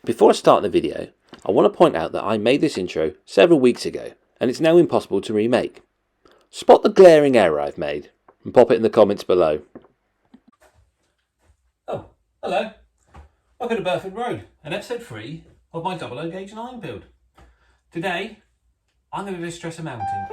Before I start the video, I want to point out that I made this intro several weeks ago and it's now impossible to remake. Spot the glaring error I've made and pop it in the comments below. Oh, hello. Welcome to Burford Road and episode 3 of my OO Gauge 9 build. Today, I'm going to distress a mountain.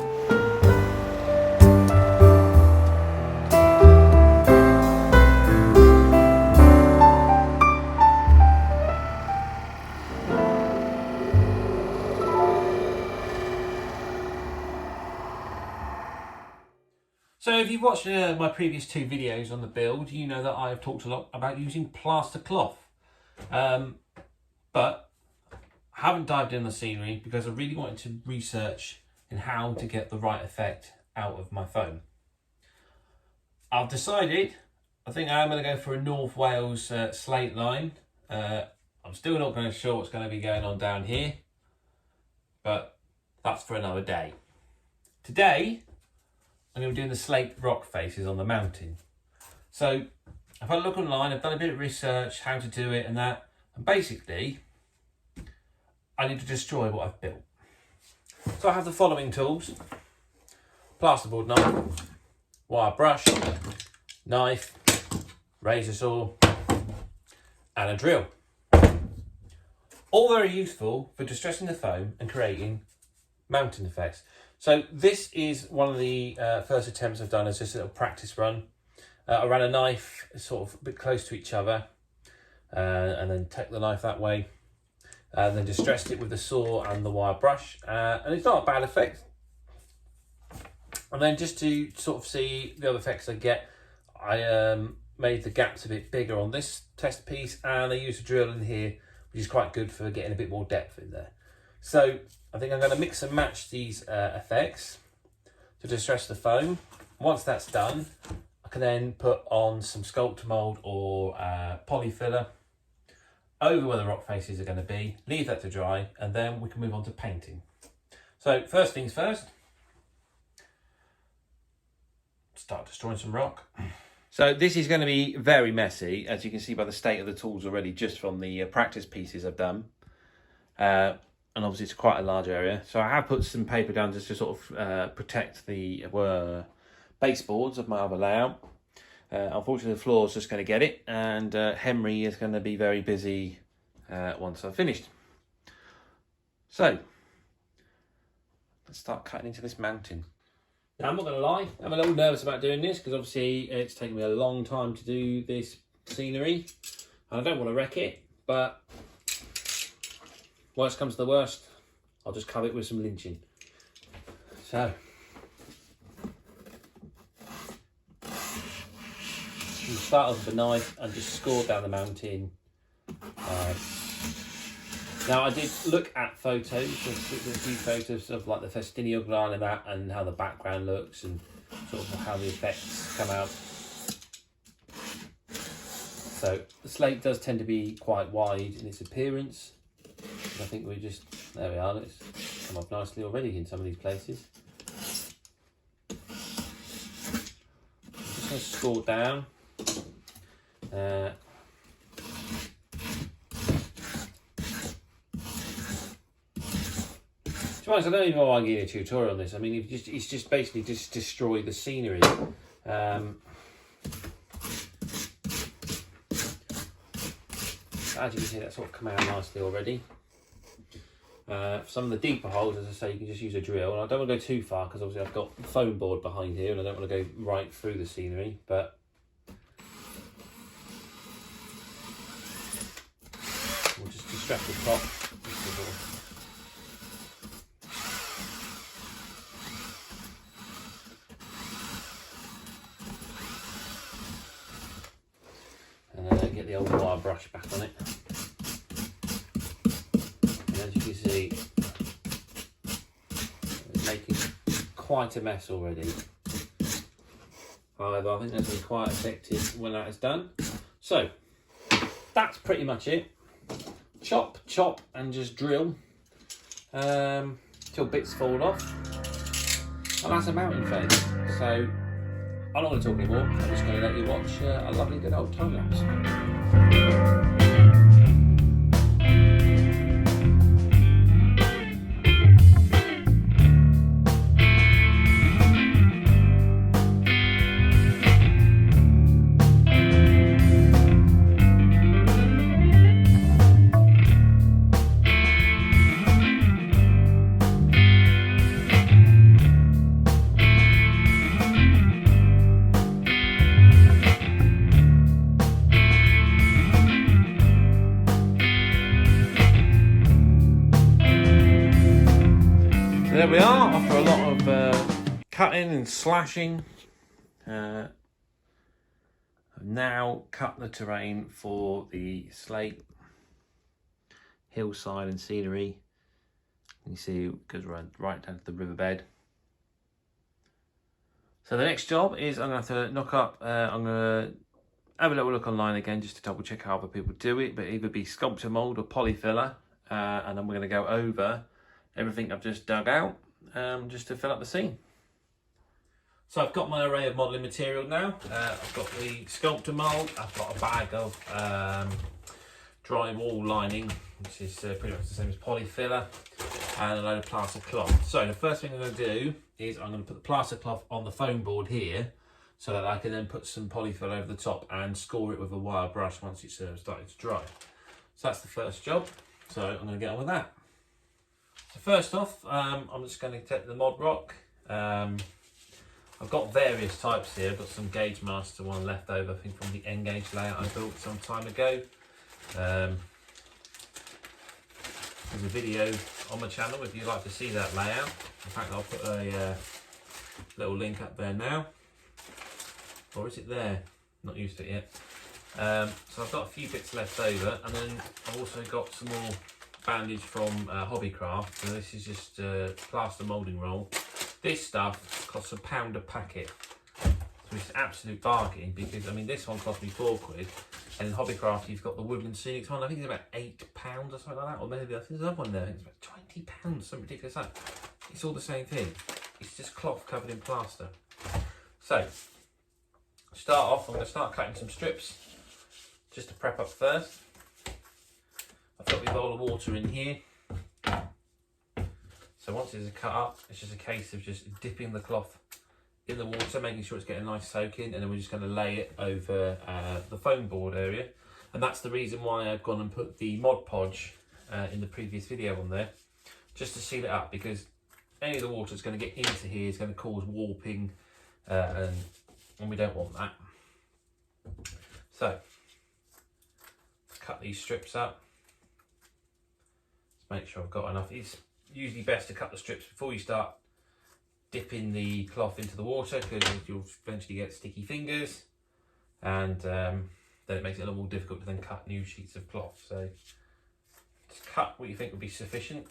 So if you've watched my previous 2 videos on the build, you know that I've talked a lot about using plaster cloth. But I haven't dived in the scenery because I really wanted to research in how to get the right effect out of my foam. I've decided, I think I am going to go for a North Wales slate line. I'm still not going to sure what's going to be going on down here, but that's for another day. Today, I'm going to be doing the slate rock faces on the mountain. So I've had a look online, I've done a bit of research, how to do it and that. And basically, I need to destroy what I've built. So I have the following tools. Plasterboard knife, wire brush, knife, razor saw, and a drill. All very useful for distressing the foam and creating mountain effects. So this is one of the first attempts I've done as just a little practice run. I ran a knife sort of a bit close to each other and then take the knife that way and then distressed it with the saw and the wire brush and it's not a bad effect. And then just to sort of see the other effects I get, I made the gaps a bit bigger on this test piece and I used a drill in here, which is quite good for getting a bit more depth in there. So I think I'm going to mix and match these effects to distress the foam. Once that's done, I can then put on some sculpt mould or poly filler over where the rock faces are going to be, leave that to dry, and then we can move on to painting. So first things first, start destroying some rock. So this is going to be very messy, as you can see by the state of the tools already, just from the practice pieces I've done. And obviously it's quite a large area. So I have put some paper down just to sort of protect the baseboards of my other layout. Unfortunately the floor is just going to get it, and Henry is going to be very busy once I've finished. So let's start cutting into this mountain. Now I'm not going to lie, I'm a little nervous about doing this because obviously it's taken me a long time to do this scenery and I don't want to wreck it, but worst comes to the worst, I'll just cover it with some lynching. So, you start off with a knife and just score down the mountain. Now I did look at photos, a few photos of like the Festinio Gran and that, and how the background looks and sort of how the effects come out. So the slate does tend to be quite wide in its appearance. I think we just, there we are, it's come up nicely already in some of these places. I'm just going to score down. To be honest, I don't even know why I'm giving a tutorial on this. I mean, it's just basically just destroy the scenery. As you can see, that's sort of come out nicely already. For some of the deeper holes, as I say, you can just use a drill. And I don't want to go too far because obviously I've got the foam board behind here and I don't want to go right through the scenery. But we'll just distract the top. And get the old wire brush back on it. As you can see, it's making quite a mess already. However, I think that's going to be quite effective when that is done. So, that's pretty much it. Chop, chop, and just drill till bits fall off. And that's a mountain phase. So, I'm not going to talk anymore. I'm just going to let you watch a lovely good old time lapse. there we are, after a lot of cutting and slashing. I've now cut the terrain for the slate, hillside and scenery. You see it goes right down to the riverbed. So the next job is I'm going to have to knock up, I'm going to have a little look online again just to double check how other people do it, but either be sculpture mould or polyfiller, and then we're going to go over everything I've just dug out just to fill up the scene. So I've got my array of modelling material now. I've got the sculptor mould, I've got a bag of drywall lining, which is pretty much the same as polyfiller, and a load of plaster cloth. So the first thing I'm going to do is I'm going to put the plaster cloth on the foam board here, so that I can then put some polyfill over the top and score it with a wire brush once it's started to dry. So that's the first job. So I'm going to get on with that. So first off, I'm just going to take the mod rock. I've got various types here. I've got some Gauge Master one left over, I think from the N-Gauge layout I built some time ago. There's a video on my channel if you'd like to see that layout. In fact, I'll put a little link up there now. Or is it there? Not used to it yet. So I've got a few bits left over, and then I've also got some more bandage from Hobbycraft. So this is just plaster moulding roll. This stuff costs £1 a packet. So it's absolute bargain, because I mean this one cost me £4, and in Hobbycraft you've got the Woodland Scenic one. I think it's about £8 or something like that, or maybe I think there's another one there. I think it's about £20, something ridiculous like that. It's all the same thing. It's just cloth covered in plaster. So start off, I'm going to start cutting some strips just to prep up first. I've got my bowl of water in here. So once it's cut up, it's just a case of just dipping the cloth in the water, making sure it's getting a nice soak in, and then we're just going to lay it over the foam board area. And that's the reason why I've gone and put the Mod Podge in the previous video on there, just to seal it up, because any of the water is going to get into here is going to cause warping, and we don't want that. So let's cut these strips up. Let's make sure I've got enough. It's usually best to cut the strips before you start dipping the cloth into the water, because you'll eventually get sticky fingers, and then it makes it a little more difficult to then cut new sheets of cloth. So just cut what you think would be sufficient.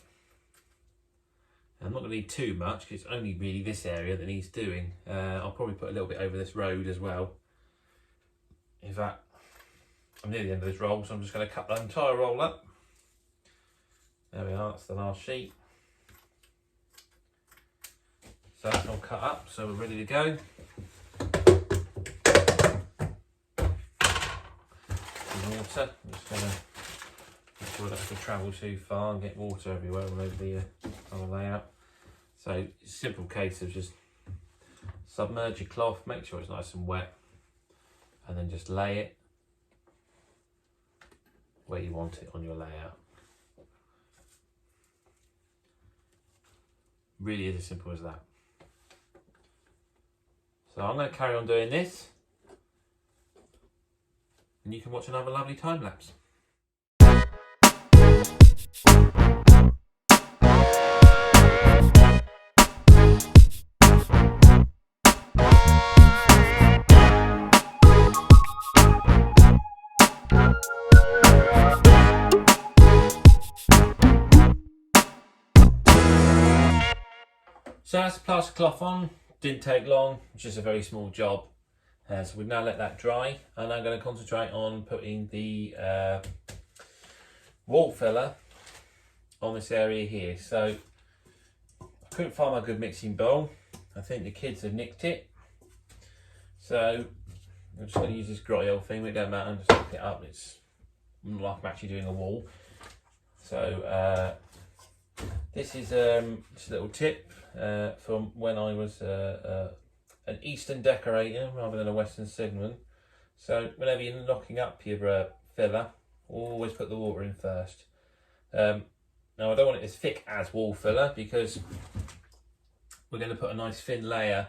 I'm not going to need too much, because it's only really this area that needs doing. I'll probably put a little bit over this road as well. In fact, I'm near the end of this roll, so I'm just going to cut the entire roll up. There we are, that's the last sheet. So that's all cut up, so we're ready to go. The water, I'm just going to make sure I don't have to travel too far and get water everywhere all over the layout. So it's a simple case of just submerge your cloth, make sure it's nice and wet, and then just lay it where you want it on your layout. Really is as simple as that. So I'm going to carry on doing this, and you can watch another lovely time lapse. So that's the plaster cloth on, didn't take long, it's just a very small job. So we've now let that dry, and I'm going to concentrate on putting the wall filler on this area here. So I couldn't find my good mixing bowl. I think the kids have nicked it. So I'm just going to use this grotty old thing, it don't matter, just pick it up. It's like I'm actually doing a wall. So this is just a little tip from when I was an Eastern decorator rather than a Western signalman. So whenever you're knocking up your filler, always put the water in first. Now I don't want it as thick as wall filler, because we're going to put a nice thin layer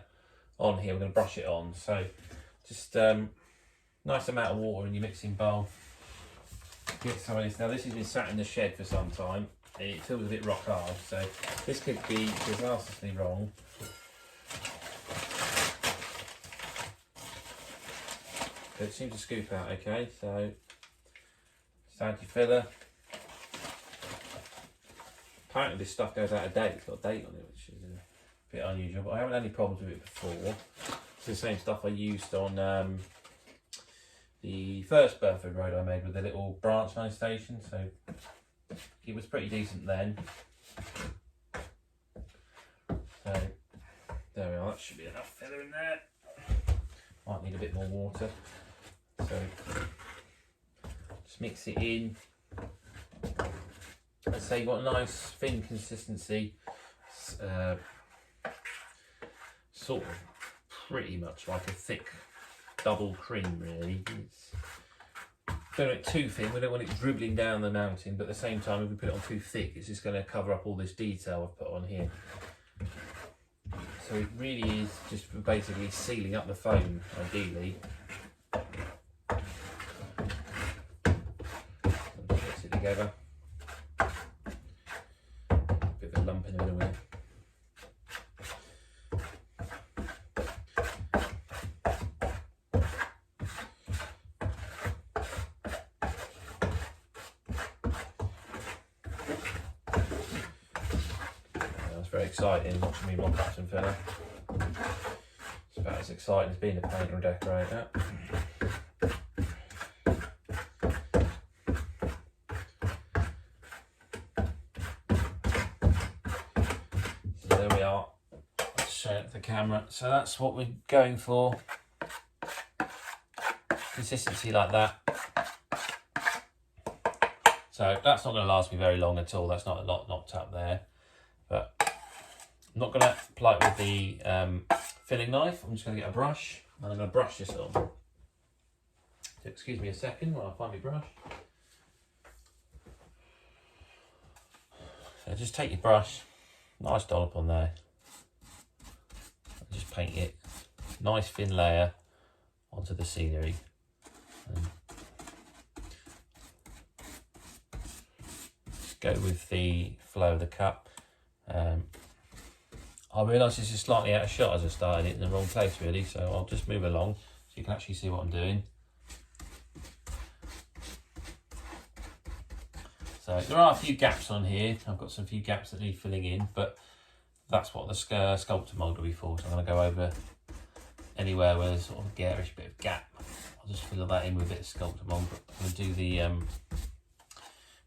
on here. We're going to brush it on. So just nice amount of water in your mixing bowl. Get some of this. Now this has been sat in the shed for some time. it feels a bit rock hard, so this could be disastrously wrong. But it seems to scoop out okay, so start your filler. Apparently this stuff goes out of date, it's got a date on it, which is a bit unusual, but I haven't had any problems with it before. It's the same stuff I used on the first Burford road I made with the little branch line station, so it was pretty decent then. So there we are, that should be enough filler in there. Might need a bit more water. So just mix it in. I'd say you've got a nice thin consistency, sort of pretty much like a thick double cream really. Don't want it too thin, we don't want it dribbling down the mountain, but at the same time if we put it on too thick it's just going to cover up all this detail I've put on here. So it really is just basically sealing up the foam ideally. Mix it together. Bit of a lump in the middle here. That's very exciting watching me mock up some filler. It's about as exciting as being a painter and decorator. There we are. Let's show it to the camera. So that's what we're going for. Consistency like that. So that's not going to last me very long at all. That's not a lot knocked up there. But I'm not going to apply it with the filling knife. I'm just going to get a brush and I'm going to brush this on. So excuse me a second while I find my brush. So just take your brush. Nice dollop on there. Just paint it, nice thin layer onto the scenery. And just go with the flow of the cup. I realise this is slightly out of shot as I started it in the wrong place really, so I'll just move along so you can actually see what I'm doing. So there are a few gaps on here. I've got some few gaps that need filling in, but that's what the sculptor mould will be for. So I'm going to go over anywhere where there's sort of a garish bit of gap. I'll just fill that in with a bit of sculptor mould, but I'm going to do the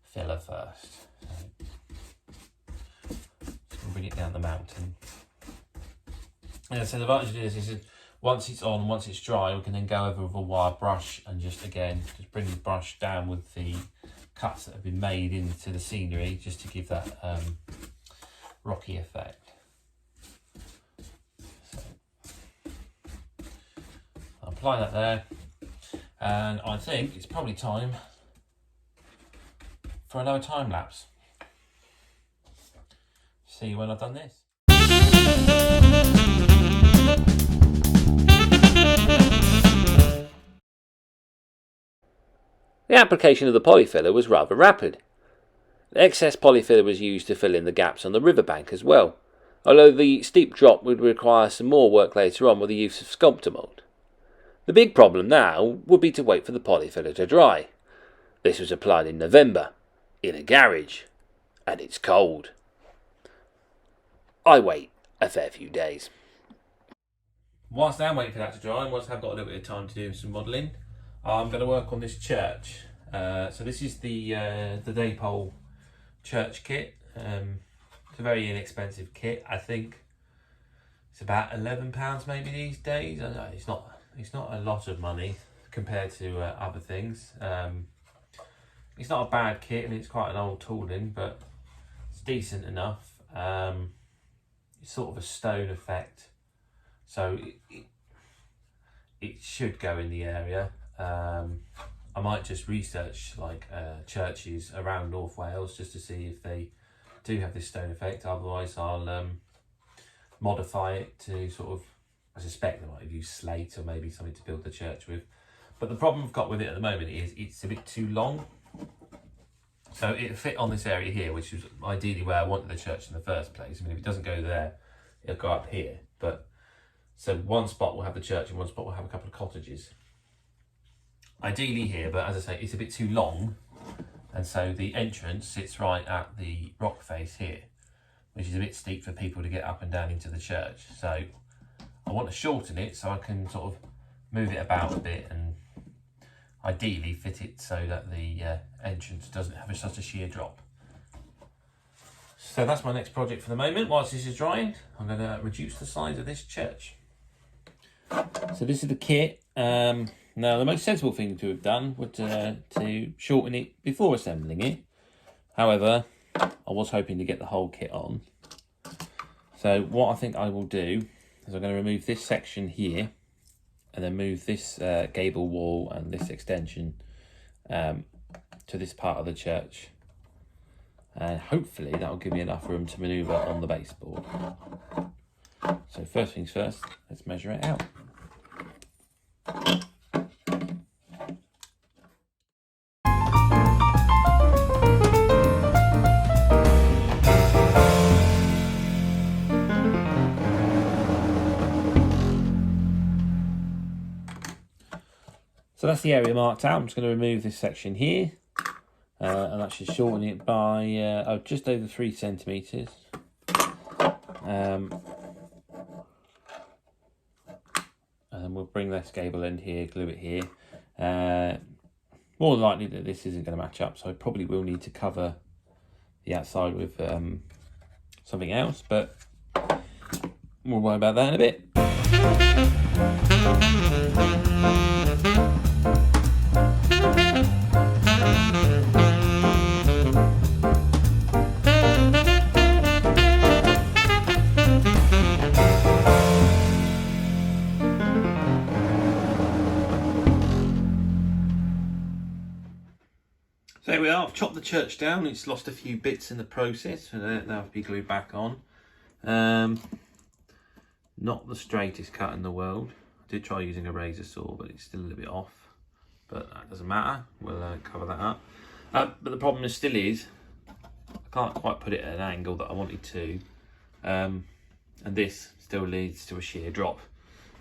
filler first. So just going to bring it down the mountain. Yeah, so the advantage of this is once it's on, once it's dry, we can then go over with a wire brush and just bring the brush down with the cuts that have been made into the scenery just to give that rocky effect. So I'll apply that there, and I think it's probably time for another time lapse. See you when I've done this. The application of the polyfiller was rather rapid. The excess polyfiller was used to fill in the gaps on the riverbank as well, although the steep drop would require some more work later on with the use of sculptor mould. The big problem now would be to wait for the polyfiller to dry. This was applied in November, in a garage, and it's cold. I wait a fair few days. Whilst I'm waiting for that to dry, and once I've got a little bit of time to do some modelling, I'm going to work on this church. So this is the Dapol Church kit. It's a very inexpensive kit. I think it's about £11 maybe these days. I know it's not a lot of money compared to other things. It's not a bad kit and it's quite an old tooling, but it's decent enough. It's sort of a stone effect, so it should go in the area. I might just research like churches around North Wales just to see if they do have this stone effect. Otherwise I'll modify it to sort of, I suspect they might have used slate or maybe something to build the church with. But the problem I've got with it at the moment is it's a bit too long. So it fit on this area here, which is ideally where I wanted the church in the first place. I mean, if it doesn't go there, it'll go up here. But so one spot will have the church and one spot will have a couple of cottages. Ideally here, but as I say, it's a bit too long. And so the entrance sits right at the rock face here, which is a bit steep for people to get up and down into the church. So I want to shorten it so I can sort of move it about a bit and ideally fit it so that the entrance doesn't have such a sheer drop. So that's my next project for the moment. Whilst this is drying, I'm going to reduce the size of this church. So this is the kit. Now the most sensible thing to have done was to shorten it before assembling it. However, I was hoping to get the whole kit on. So what I think I will do is I'm going to remove this section here and then move this gable wall and this extension to this part of the church. And hopefully that will give me enough room to manoeuvre on the baseboard. So first things first, let's measure it out. So that's the area marked out. I'm just going to remove this section here and actually shorten it by just over 3 centimetres. And then we'll bring this gable end here, glue it here. More than likely that this isn't going to match up, so I probably will need to cover the outside with something else, but we'll worry about that in a bit. So there we are, I've chopped the church down. It's lost a few bits in the process, and they'll have to be glued back on. Not the straightest cut in the world. I did try using a razor saw, but it's still a little bit off. But that doesn't matter, we'll cover that up. But the problem still is, I can't quite put it at an angle that I wanted to. And this still leads to a sheer drop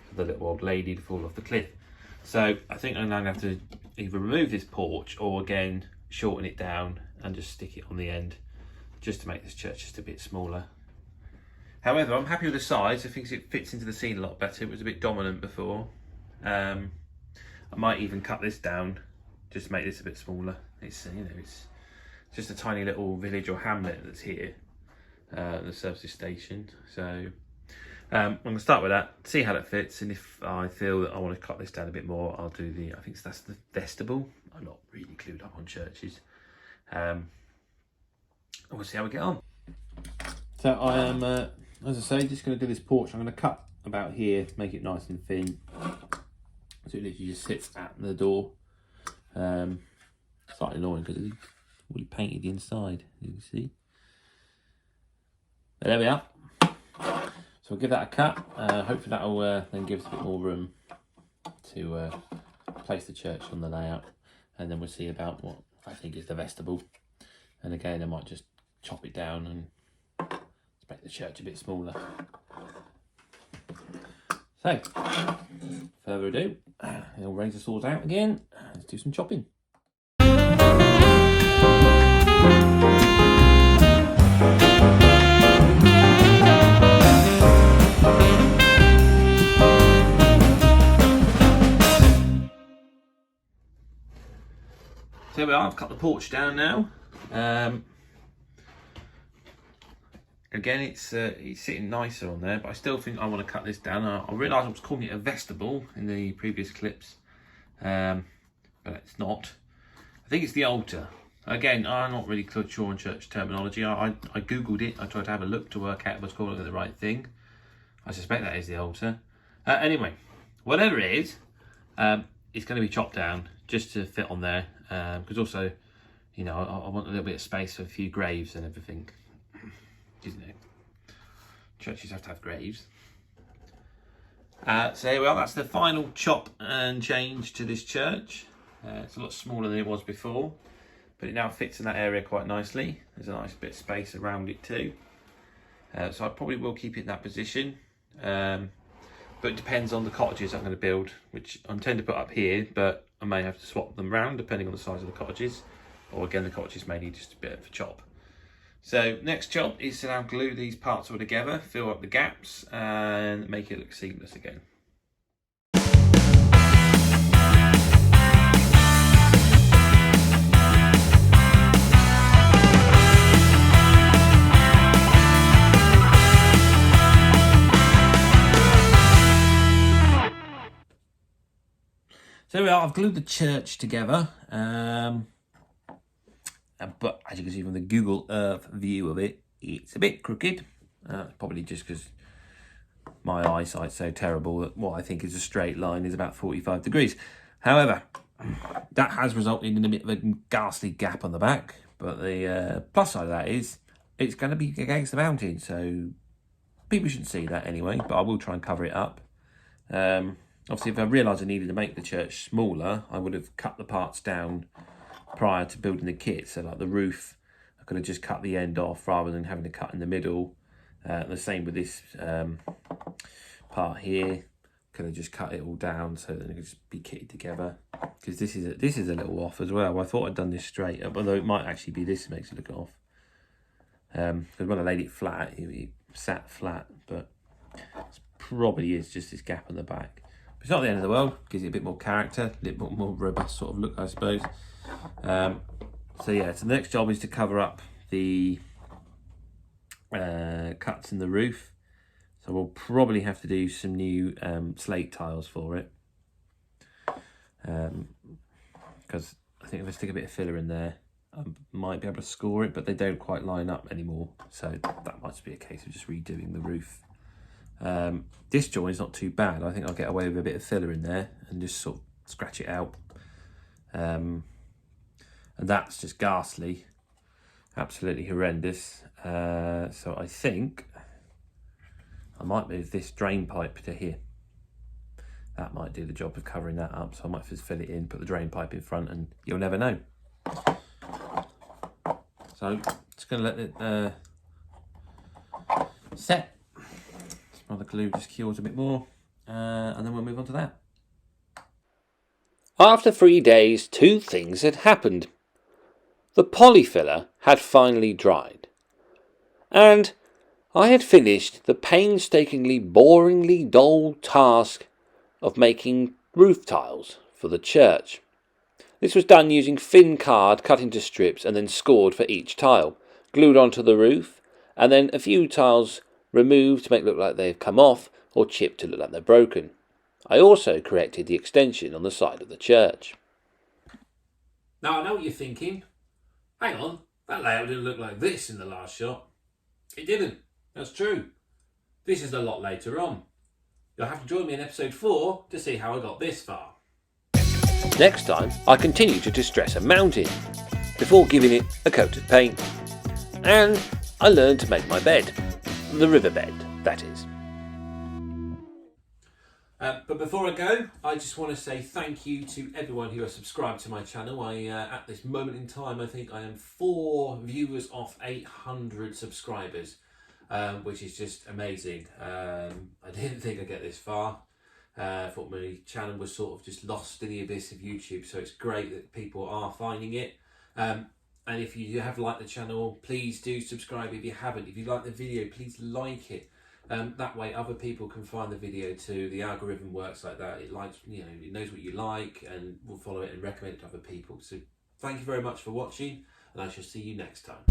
for the little old lady to fall off the cliff. So I think I'm going to have to either remove this porch or again shorten it down and just stick it on the end just to make this church just a bit smaller. However, I'm happy with the size. I think it fits into the scene a lot better. It was a bit dominant before. I might even cut this down just to make this a bit smaller. It's it's just a tiny little village or hamlet that's here, the service station. So I'm going to start with that, see how that fits, and if I feel that I want to cut this down a bit more, I'll do I think that's the vestibule. I'm not really clued up on churches. We'll see how we get on. So I am, as I say, just going to do this porch. I'm going to cut about here, make it nice and thin, so it literally just sits at the door. Slightly annoying because it's already painted the inside, you can see. But there we are. So we'll give that a cut. Hopefully that will then give us a bit more room to place the church on the layout, and then we'll see about what I think is the vestibule. And again, I might just chop it down and make the church a bit smaller. So, further ado, I'll raise the saws out again. Let's do some chopping. So here we are, I've cut the porch down now. Again, it's sitting nicer on there, but I still think I want to cut this down. I realised I was calling it a vestibule in the previous clips, but it's not. I think it's the altar. Again, I'm not really sure on church terminology. I googled it, I tried to have a look to work out if I was calling it the right thing. I suspect that is the altar. Anyway, whatever it is, it's going to be chopped down just to fit on there, because also, you know, I want a little bit of space for a few graves and everything. Isn't it? Churches have to have graves. So here we are, that's the final chop and change to this church. It's a lot smaller than it was before. but it now fits in that area quite nicely. There's a nice bit of space around it too. So I probably will keep it in that position. But it depends on the cottages I'm going to build, which I intend to put up here, but I may have to swap them around depending on the size of the cottages. Or again, the cottages may need just a bit of a chop. So next job is to now glue these parts all together, fill up the gaps and make it look seamless again. So we are, I've glued the church together, but as you can see from the Google Earth view of it, it's a bit crooked. Probably just because my eyesight's so terrible that what I think is a straight line is about 45 degrees. However, that has resulted in a bit of a ghastly gap on the back, but the plus side of that is it's going to be against the mountain, so people shouldn't see that anyway, but I will try and cover it up. Obviously, if I realised I needed to make the church smaller, I would have cut the parts down prior to building the kit. So like the roof, I could have just cut the end off rather than having to cut in the middle. The same with this part here. Could have just cut it all down so that it could just be kitted together. Because this is a little off as well. I thought I'd done this straight up, although it might actually be this that makes it look off. Because when I laid it flat, it sat flat, but it probably is just this gap on the back. It's not the end of the world, gives it a bit more character, a bit more robust sort of look, I suppose. So yeah, so the next job is to cover up the cuts in the roof. So we'll probably have to do some new slate tiles for it. Because I think if I stick a bit of filler in there, I might be able to score it, but they don't quite line up anymore. So that might be a case of just redoing the roof. This joint is not too bad. I think I'll get away with a bit of filler in there and just sort of scratch it out. And that's just ghastly, absolutely horrendous. So I think I might move this drain pipe to here. That might do the job of covering that up. So I might just fill it in, put the drain pipe in front, and you'll never know. So just going to let it set. The glue just cures a bit more, and then we'll move on to that. After 3 days, two things had happened. The polyfiller had finally dried, and I had finished the painstakingly, boringly dull task of making roof tiles for the church. This was done using thin card cut into strips and then scored for each tile, glued onto the roof, and then a few tiles removed to make it look like they've come off, or chipped to look like they're broken. I also corrected the extension on the side of the church. Now I know what you're thinking. Hang on, that layout didn't look like this in the last shot. It didn't, that's true. This is a lot later on. You'll have to join me in episode 4 to see how I got this far. Next time, I continue to distress a mountain before giving it a coat of paint. And I learned to make my bed. The riverbed, that is. But before I go, I just want to say thank you to everyone who has subscribed to my channel. At this moment in time, I think I am 4 viewers off 800 subscribers, which is just amazing. I didn't think I'd get this far. I thought my channel was sort of just lost in the abyss of YouTube, so it's great that people are finding it. And if you have liked the channel, please do subscribe if you haven't. If you like the video, please like it. That way other people can find the video too. The algorithm works like that. It likes, it knows what you like and will follow it and recommend it to other people. So thank you very much for watching, and I shall see you next time.